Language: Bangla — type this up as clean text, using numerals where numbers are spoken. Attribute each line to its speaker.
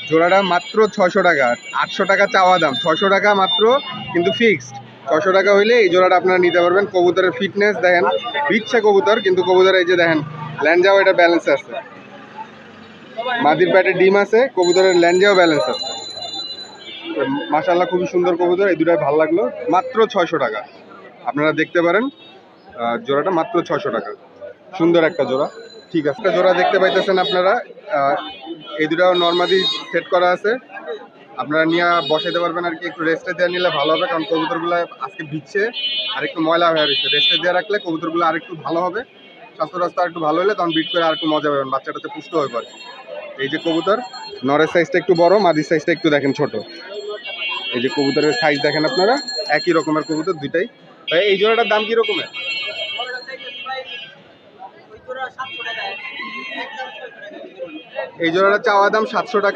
Speaker 1: জোড়াটা মাত্র 600 টাকা, 800 টাকা চাওয়া দাম, 600 টাকা মাত্র, কিন্তু ফিক্সড 600 টাকা হইলে এই জোড়াটা আপনারা নিতে পারবেন। কবুতরের ফিটনেস দেখেন, বিচ্ছে কবুতর, কিন্তু কবুতর এই যে দেখেন ল্যান্ডাও এটা ব্যালেন্স আছে, মাদির প্যাটে ডিম আছে, কবুতরের ল্যান্ডাও ব্যালেন্স আছে। মাশাআল্লাহ খুবই সুন্দর কবুতর, এই দুটাই ভালো লাগলো। মাত্র 600 টাকা, আপনারা দেখতে পারেন জোড়াটা মাত্র 600 টাকা, সুন্দর একটা জোড়া। ঠিক আছে, একটা জোড়া দেখতে পাইতেছেন আপনারা, এই দুটাও নর্মালি সেট করা আছে, আপনারা নিয়ে বসাইতে পারবেন আর কি। একটু রেস্টে দেওয়া নিলে ভালো হবে, কারণ কবুতরগুলো আজকে ভিজছে আর একটু ময়লা হয়ে রয়েছে। রেস্টে দিয়ে রাখলে কবুতরগুলো আর একটু ভালো হবে, স্বাস্থ্য রাস্তা একটু ভালো হলে তখন বিট করে আর একটু মজা পাবেন, বাচ্চাটাতে পুষ্ট হয়ে পারে। এই যে কবুতর, নরের সাইজটা একটু বড়, মাদির সাইজটা একটু দেখেন ছোট। এই যে কবুতরের সাইজ দেখেন আপনারা, একই রকমের কবুতর দুইটাই। ভাই এই জোড়াটার দাম কি রকমের? এই জোড়াটা চাওয়া দাম 700 টাকা।